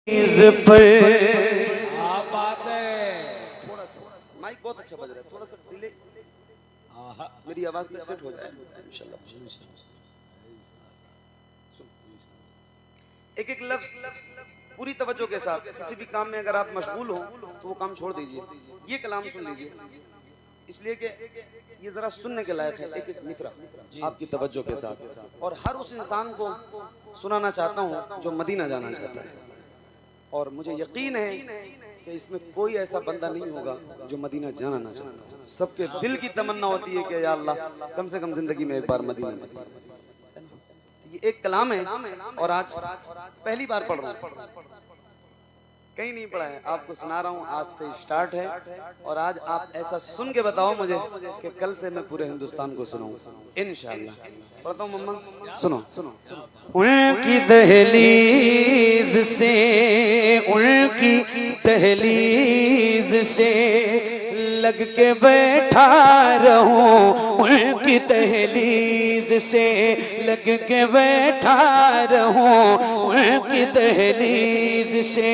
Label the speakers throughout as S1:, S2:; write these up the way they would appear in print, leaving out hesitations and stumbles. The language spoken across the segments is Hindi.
S1: पर
S2: बात है।
S3: थोड़ा सा माइक बहुत अच्छा बज रहा है, थोड़ा सा डिले मेरी आवाज में सेट हो जाए इंशाल्लाह। एक एक लफ्ज पूरी तवज्जो के साथ, किसी भी काम में अगर आप मशगूल हो तो वो काम छोड़ दीजिए, ये कलाम सुन लीजिए, इसलिए कि ये जरा सुनने के लायक है। एक एक मिसरा आपकी तवज्जो के साथ, और हर उस इंसान को सुनाना चाहता हूँ जो मदीना जाना चाहता है, और मुझे यकीन है कि इसमें कोई ऐसा बंदा नहीं होगा जो मदीना जाना ना चाहता। सबके दिल की तमन्ना होती है कि या अल्लाह कम से कम जिंदगी में एक बार मदीना। ये एक कलाम है और आज पहली बार पढ़ रहा हूँ, कहीं नहीं पढ़ा है, आपको सुना रहा हूँ। आज से स्टार्ट है और आज आप ऐसा सुन के बताओ मुझे कि कल से मैं पूरे हिंदुस्तान को सुनाऊं इंशाअल्लाह। पढ़ता हूँ मम्मा, सुनो सुनो।
S1: उनकी दहलीज से, उनकी दहलीज से लग के बैठा रहूं, उनकी दहलीज से लग के बैठा रहूं, उनकी दहलीज से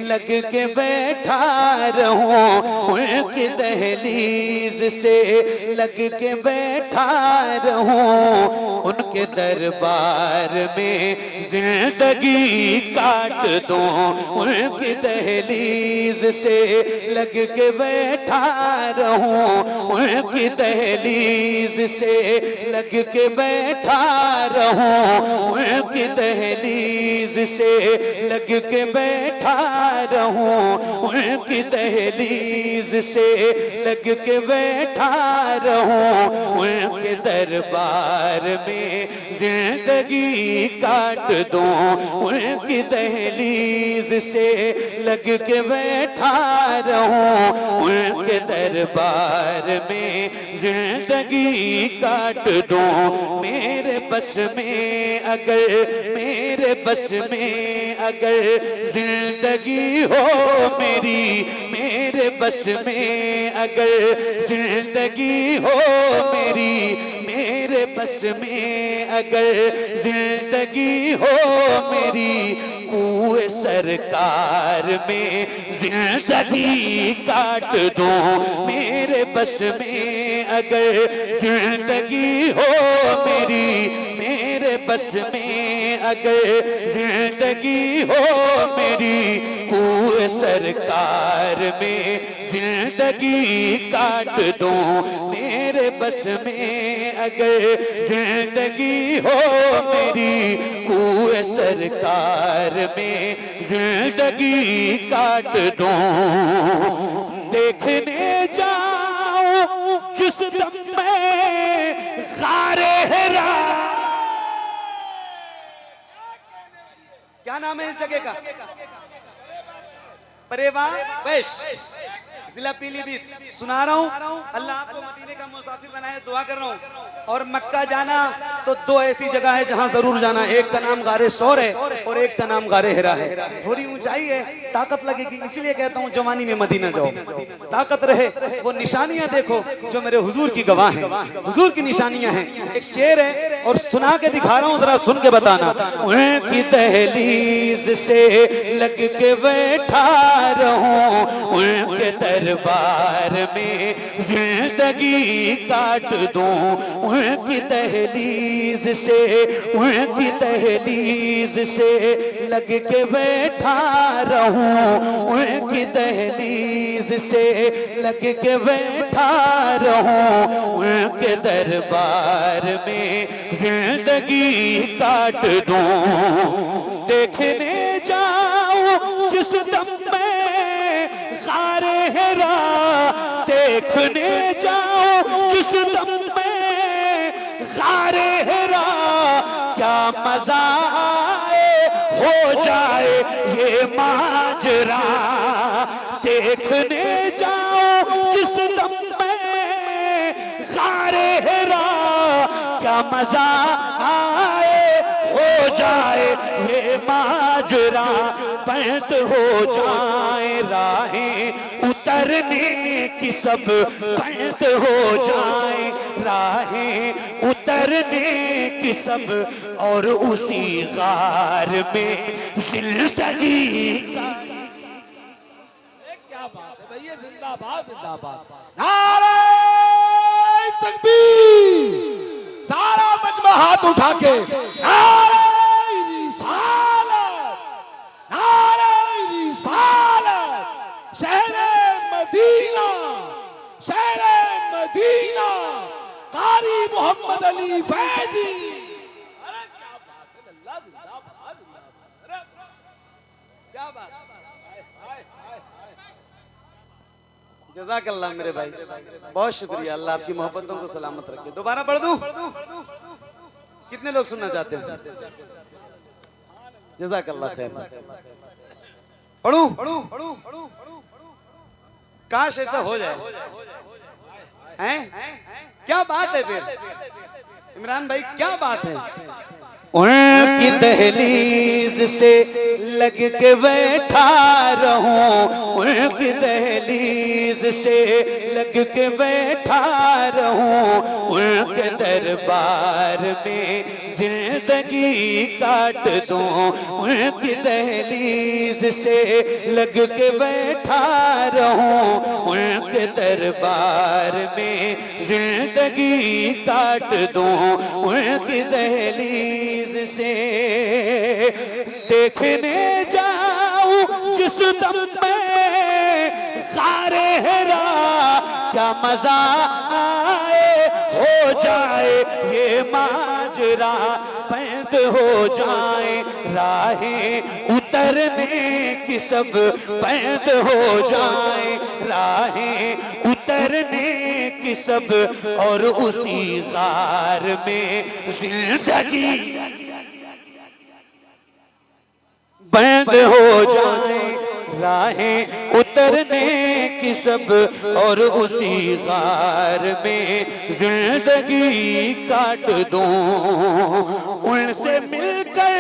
S1: लग के बैठा रहूं, उनकी दहलीज से लग के बैठा रहूं, उनके दरबार में जिंदगी काट दूं, उनकी दहलीज से लग के बैठा रहूं, उनकी दहलीज से लग के बैठा रहूं, उनकी दहलीज से लग के बैठा रहूं, उनकी दहलीज से लग के बैठा रहूं, उनके दरबार में जिंदगी काट दूं, उनकी दहलीज से लग के बैठा रहूं, उनके दरबार में जिंदगी काट दूं। मेरे बस में अगर, मेरे बस में अगर जिंदगी हो मेरी, मेरे बस में अगर जिंदगी हो मेरी, मेरे बस में अगर जिंदगी हो मेरी, कुएं सरकार में जिंदगी काट दूं। मेरे बस में अगर जिंदगी हो मेरी, मेरे बस में अगर जिंदगी हो मेरी, कुएं सरकार में जिंदगी काट दूं। मेरे बस में अगर जिंदगी हो मेरी, कुएं सरकार में जिंदगी काट दूं। देखने जाऊं जिस दम में गारे हिरा।
S3: क्या नाम है इस जगह का? परेवा वैश, जिला पीलीभीत। सुना रहा हूँ, अल्लाह आपको मदीने का मुसाफिर बनाए, दुआ कर रहा हूँ। और मक्का जाना तो दो ऐसी जगह है जहाँ जरूर जाना, एक का नाम गारे सौर है और एक का नाम गारे हिरा है। थोड़ी ऊंचाई है, ताकत लगेगी, इसीलिए कहता हूँ जवानी में मदीना जाओ, ताकत रहे। वो निशानियां देखो जो मेरे हुजूर की गवाह हैं, हुजूर की निशानियां हैं। एक शेर है और सुना के दिखा रहा हूँ, जरा सुन के बताना।
S1: उनकी दहलीज से लग के बैठा रहूं, उनके दरबार में जिंदगी काट दूं, उनकी दहलीज से, उनकी दहलीज से लग के बैठा रहूं, उनकी दहलीज से लग के बैठा रहूं, उनके दरबार में जिंदगी काट दूं। देखने जाऊं जिस दम में गारे हिरा, देखने जाऊं जिस दम में गारे हिरा, क्या मजा आए हो जाए ये माजरा। देखने जाऊं जिस दम में गारे हिरा, क्या मजा आए हो जाए ये माजरा। पैंत हो जाए राहें उतरने की, सब पैंत हो जाए राहें उतरने की सब, और उसी गार में जिंदगी
S2: रहिए जिंदाबाद जिंदाबाद। नारे तकबीर, सारा मजमा हाथ उठा के नारे रिसालत, नारे रिसालत। शहरे मदीना, शहरे मदीना, कारी मोहम्मद अली फैजी। अरे क्या बात है, अल्लाह जिंदाबाद जिंदाबाद। अरे
S3: क्या बात। जज़ाकल्लाह मेरे भाई, बहुत शुक्रिया। अल्लाह आपकी मोहब्बतों को सलामत रखे। दोबारा पढ़ दूं? कितने लोग सुनना चाहते हैं? जज़ाकल्लाह खैर। पढ़ूं? काश ऐसा हो जाए। हैं? क्या बात है फिर इमरान भाई, क्या बात है?
S1: उनकी दहलीज से लग के बैठा रहूं, उनकी दहलीज से लग के बैठा रहूं, उनके दरबार में जिंदगी काट दूं, उनकी दहलीज से लग के बैठा रहूं, उनके दरबार में जिंदगी काट दूं, उनकी दहलीज से देखने जाऊं जिस दम में ग़ारे हिरा, क्या मजा आए हो जाए ये माजरा, बंद हो जाए राहें उतरने की सब, बंद हो जाए राहें उतरने की सब, और उसी ग़ार में जिंदगी बंद हो जाए राहें उतरने की सब, और उसी ग़ार में जिंदगी काट दूं। उनसे मिलकर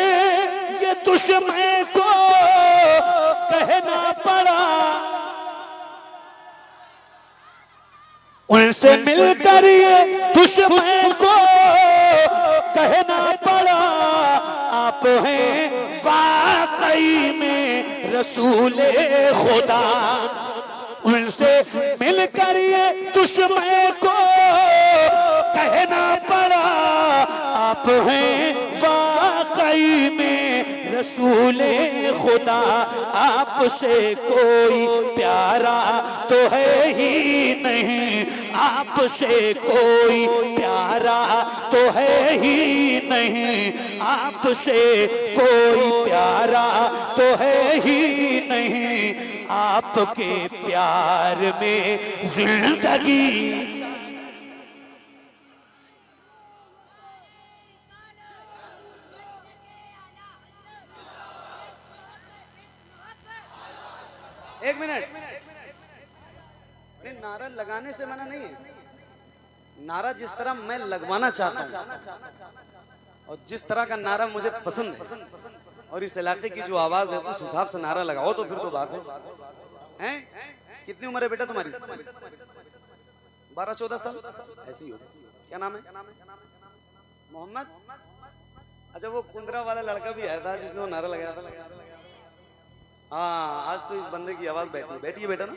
S1: ये दुश्मन को कहना पड़ा, उनसे मिलकर ये दुश्मन को कहना पड़ा, आप हैं वाकई में रसूले खुदा। उनसे मिलकर ये दुश्मन को कहना पड़ा, आप हैं वाकई में रसूले खुदा। आपसे कोई प्यारा तो है ही नहीं, आपसे कोई प्यारा तो है ही नहीं, आपसे कोई प्यारा तो है ही नहीं, आपके प्यार में जिंदगी
S3: एक मिनट, नहीं नारा लगाने से मना नहीं है। नारा जिस तरह मैं लगवाना चाहता हूँ और जिस तरह का नारा मुझे पसंद है और इस इलाके की जो आवाज है उस हिसाब से नारा लगाओ तो फिर तो बात है। हैं? कितनी उम्र है बेटा तुम्हारी? 12-14 साल ऐसी ही हो। क्या नाम है? मोहम्मद। अच्छा, वो कुंदरा वाला लड़का भी आया था जिसने वो नारा लगाया था। हाँ, आज तो इस बंदे की आवाज बैठी है बेटा ना।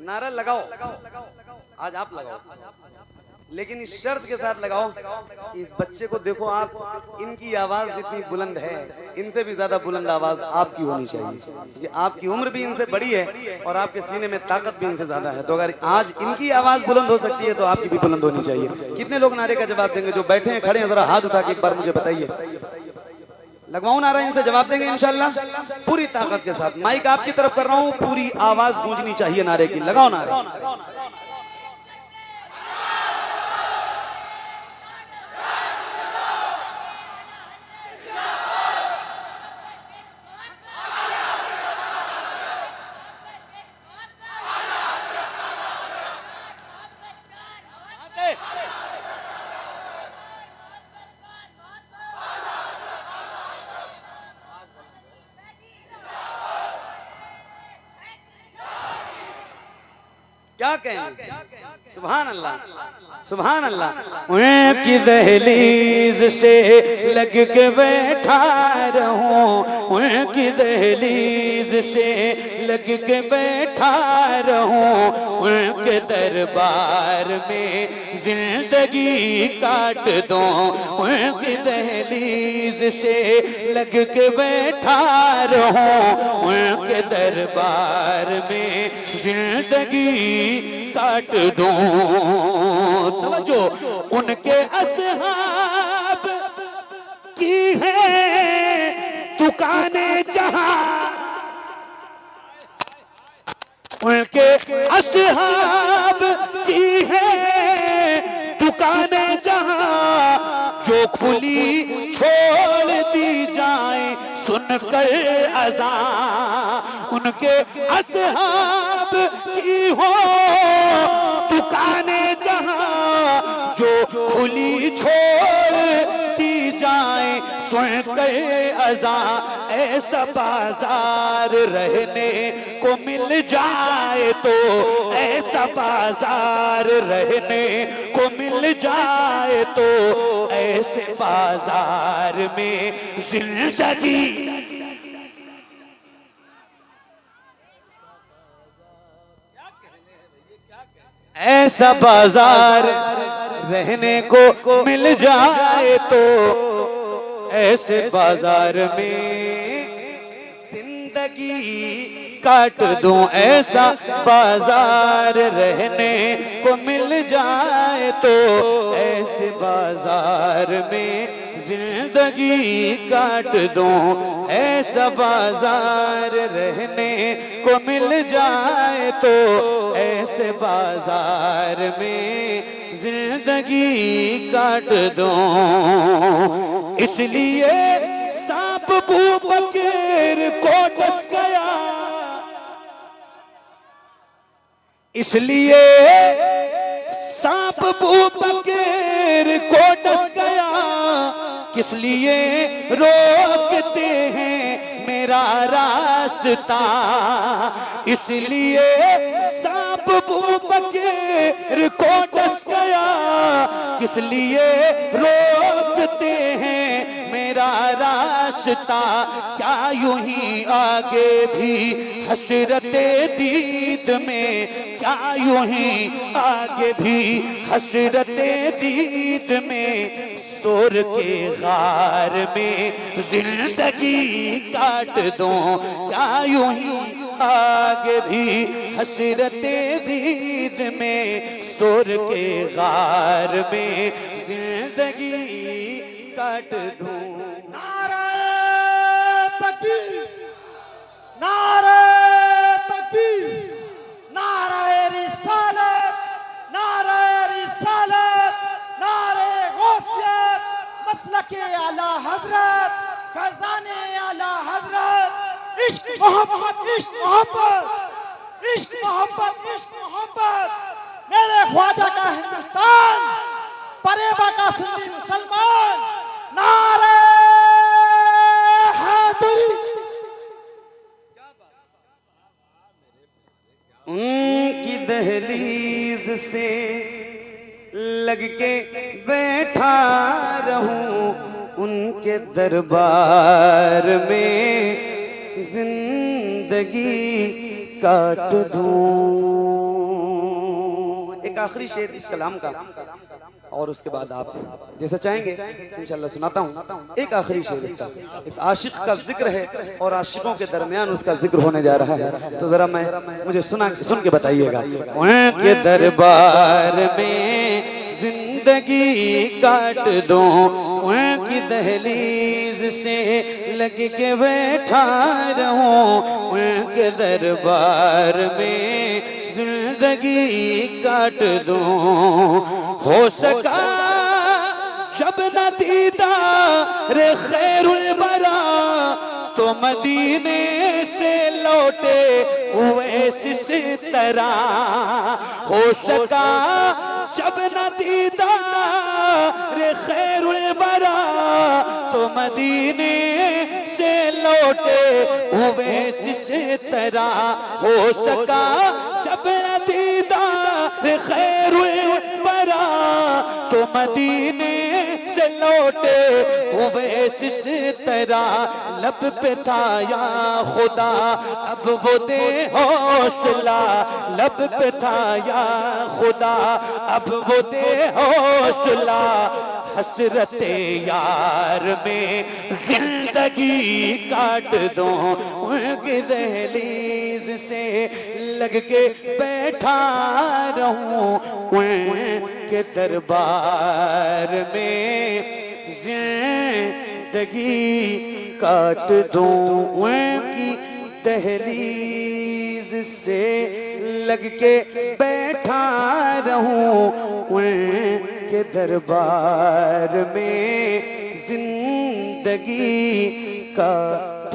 S3: नारा लगाओ, आज आप लगाओ, लेकिन इस शर्त के साथ लगाओ कि इस बच्चे को देखो आप, इनकी आवाज जितनी बुलंद है इनसे भी ज्यादा बुलंद आवाज आपकी होनी चाहिए, क्योंकि आपकी उम्र भी इनसे बड़ी है और आपके सीने में ताकत भी इनसे ज्यादा है। तो अगर आज इनकी आवाज बुलंद हो सकती है तो आपकी भी बुलंद होनी चाहिए। कितने लोग नारे का जवाब देंगे? जो बैठे हैं खड़े हैं जरा हाथ उठा के एक बार मुझे बताइए। लगवाऊं नारा? इनसे जवाब देंगे इंशाल्लाह पूरी ताकत के साथ। माइक आपकी तरफ कर रहा हूं, पूरी आवाज गूंजनी चाहिए नारे की। लगाओ नारा। क्या कहेंगे? सुभान अल्लाह, सुभान अल्लाह।
S1: उनकी दहलीज से लग के बैठा रहूं, उनकी दहलीज से लग के बैठा रहूं, उनके दरबार में जिंदगी काट दूं, उनकी दहलीज से लग के बैठा रहूं, उनके दरबार में जिंदगी काट दूं। तवज्जो, उनके असहाब की है दुकानें जहां, उनके असहाब की है दुकानें जहां, जो खुली छोड़ दी जाए सुनकर अज़ान, उनके असहाब की हो दुकानें जहां, जो खुली छोड़ दी जाए सुनकर अज़ान। ऐसा बाजार रहने को मिल जाए तो, ऐसा बाजार रहने को मिल जाए तो, ऐसे बाजार में जिंदगी ऐसा बाजार रहने को मिल जाए तो, ऐसे बाजार में जिंदगी काट दूं। ऐसा बाजार रहने को मिल जाए तो, ऐसे बाजार में जिंदगी काट दूं। ऐसा बाजार रहने को मिल जाए तो, ऐसे बाजार में जिंदगी काट दूं। इसलिए सांप बू बकीर को डस गया, इसलिए सांप बू बकीर को डस गया। किस लिए रोकते हैं मेरा रास्ता, इसलिए सांप बू बकीर को डस गया। किस लिए रोकते हैं मेरा रास्ता, क्या यूं ही आगे भी हसरते दीद में, क्या यूं ही आगे भी हसरते दीद में, सोर के गार में जिंदगी काट दूं। क्या यूं ही आगे भी हसरते दीद में, सोर के गार में जिंदगी काट दूं।
S2: नारे तकबीर, नारे तकबीर, नारे रिसालत, नारे रिसालत, नारे गौसियत, मसलके आला हजरत, फैजाने आला हजरत। इश्क मोहब्बत, इश्क मोहब्बत, इश्क मोहब्बत, इश्क मोहब्बत। मेरे ख्वाजा का हिंदुस्तान, परेबा का सुन्नी मुसलमान। नारे हैदरी।
S3: उनकी दहलीज से लग के बैठा रहूं, उनके दरबार में जिंदगी काट दूं। एक आखिरी शेर इस कलाम का, और उसके बाद आप जैसा चाहेंगे इंशाल्लाह सुनाता हूँ। एक आखिरी शेर इसका, एक आशिक का जिक्र है और आशिकों के दरमियान उसका जिक्र होने जा रहा है, तो जरा मुझे सुन के बताइएगा।
S1: उनके दरबार में जिंदगी काट दूं, उनकी दहलीज से लग के बैठा रहूं, उनके दरबार में जिंदगी काट दूं। हो सका जब न दीदार खैरुल बरा, तो मदीने से लौटे उवैसिस तरह। हो सका जब न दीदार खैरुल बरा, तो मदीने से लौटे उवैसिस तरह। हो सका जब न दीदार खैरुल बरा, तो मदीने से के लौटे उवैस इस तरह लब पे था या खुदा, अब वो दे हौसला लब पे था या खुदा, अब वो दे हौसला। हसरते यार में जिंदगी काट दो उनकी दहलीज से लग के बैठा रहूं उनके दरबार में, जिंदगी काट दो उनकी दहलीज से लग के बैठा रहूं उनके दरबार में, जिंदगी काट